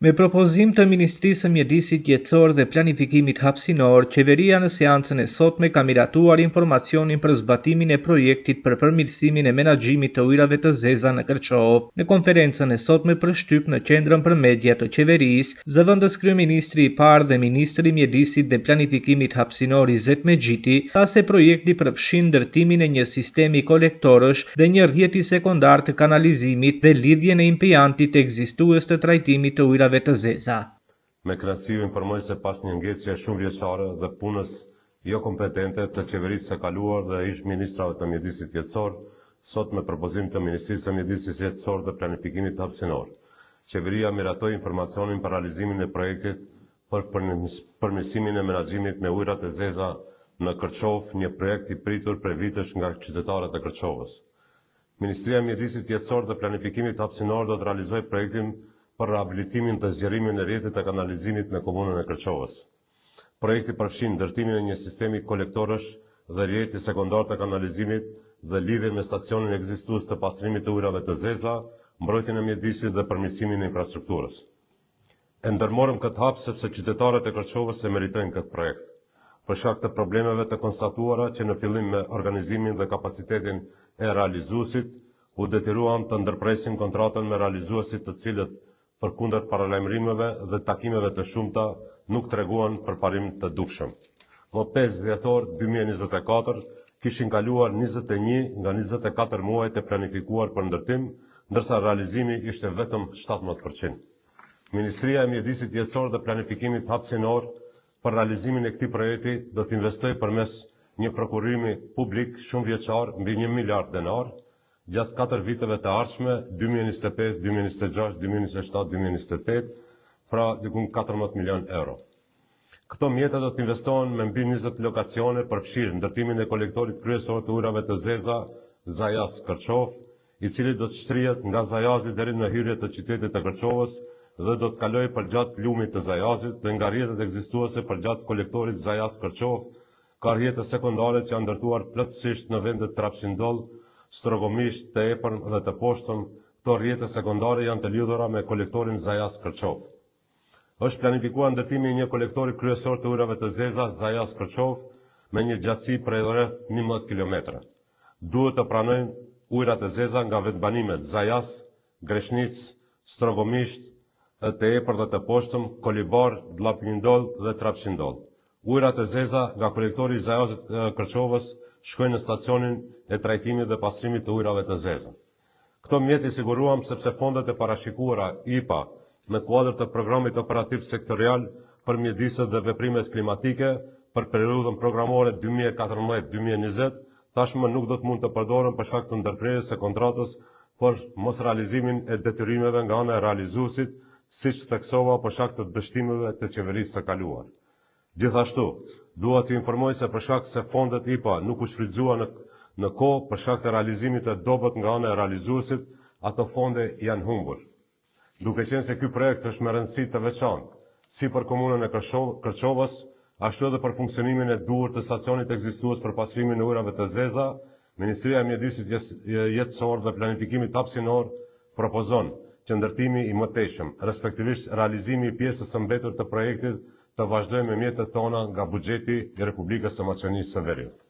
Me propozim të Ministrisë së Mjedisit Jetësor dhe Planifikimit Hapësinor, qeveria në seancën e sotme ka miratuar informacionin për zbatimin e projektit për përmirësimin e menaxhimit të ujrave të zeza në Kërçov. Në konferencën e sotme përshtyp në qendrën për media të qeverisë, zëvendës kryeministri i parë dhe ministri i Mjedisit dhe Planifikimit Hapësinor Izet Mexhiti tha se projekti përfshin ndërtimin e një sistemi kolektorësh dhe një rrjeti sekondar të kanalizimit dhe lidhjen e impiantit ekzistues të trajtimit të ujrave të zeza. Me kënaqësi ju informoj se pas një ngecje shumë vjeçare dhe punës jo kompetente të qeverisë së kaluar dhe ish ministrave të mjedisit jetësor, sot me propozim të Ministrisë së Mjedisit Jetësor dhe Planifikimit Hapësinor, qeveria miratoi informacionin për realizimin e projektit për përmirësimin e menaxhimit me ujrat e zeza në Kërçov, një projekt i pritur për vitesh nga qytetarët e Kërçovës. Ministria e Mjedisit Jetësor dhe Planifikimit Hapësinor do të realizojë projektin për rehabilitimin dhe zgjerimin e rrjetit të kanalizimit në komunën e Kërçovës. Projekti përfshin ndërtimin e një sistemi kolektorësh dhe rrjeti sekondar të kanalizimit dhe lidhjen me stacionin ekzistues të pastrimit të ujrave të zeza, mbrojtjen e mjedisit dhe përmirësimin e infrastrukturës. E ndërmorëm këtë hap sepse qytetarët e Kërçovës e meritojnë këtë projekt. Për shkak të problemeve të konstatuara që në fillim me organizimin dhe kapacitetin e realizuesit, u detyruam të ndërpresim kontratën me realizuesit të cilët përkundër paralajmërimeve dhe takimeve të shumta nuk treguan përparim të dukshëm. Më 5 dhjetor 2024 kishin kaluar 21 nga 24 muajt e planifikuar për ndërtim, ndërsa realizimi ishte vetëm 17%. Ministria e Mjedisit Jetësor dhe Planifikimit Hapësinor për realizimin e këtij projekti do të investojë përmes një prokurimi publik shumë vjeçar mbi 1 miliard denar gjatë 4 viteve të ardhshme, 2025, 2026, 2027, 2028, pra diku 14 milion euro. Këto mjete do të investohen me mbi 20 lokacione përfshirë ndërtimin e kolektorit kryesor të ujrave të zeza Zajaz Kërçov, i cili do të shtrihet nga Zajazi deri në hyrje të qytetit të Kërçovës dhe do të kalojë përgjatë lumit të Zajazit dhe nga rrjetet ekzistuese përgjatë kolektorit Zajaz Kërçov, ka rrjete sekondare që janë ndërtuar plotësisht në vendet Trapshindoll, Strogomisht, të epërm dhe të poshtëm. Këto rrjete sekondare janë të lidhura me kolektorin Zajaz Kërçov. Është planifikuar ndërtimi i një kolektori kryesor të ujrave të zeza Zajaz Kërçov me një gjatësi prej rreth 11 km. Duhet të pranojnë ujrat e zeza nga vetbanimet Zajaz, Greshnic, Strogomisht, të epër dhe të poshtëm, Kolibar, Dllapindoll dhe Trapshindoll. Ujrat e zeza nga kolektori i Zajazit Kërçovës shkojnë në stacionin e trajtimit dhe pastrimit të ujrave të zeza. Këto mjete i siguruam sepse fondet e parashikuara IPA në kuadër të programit operativ sektorial për mjediset dhe veprimet klimatike për periudhën programore 2014-2020 tashmë nuk do të mund të përdoren për shkak të ndërprerjes së kontratës për mos realizimin e detyrimeve nga ana e realizuesit, siç theksova për shkak të dështimeve të qeverisë së kaluar. Gjithashtu, dua të informoj se për shkak se fondet IPA nuk u shfrytzuan në kohë për shkak të realizimit të dobët nga ana e realizuesit, ato fonde janë humbur. Duke qenë se ky projekt është me rëndësi të veçantë, si për komunën e Kërçovës, ashtu edhe për funksionimin e duhur të stacionit ekzistues për pastrimin e ujrave të zeza, Ministria e Mjedisit Jetësor dhe Planifikimit Hapësinor propozon që ndërtimi i mëtejshëm, respektivisht realizimi i pjesës së mbetur të projektit, të vazhdojmë me mjetet tona nga buxheti i Republikës së Maqedonisë së Veriut.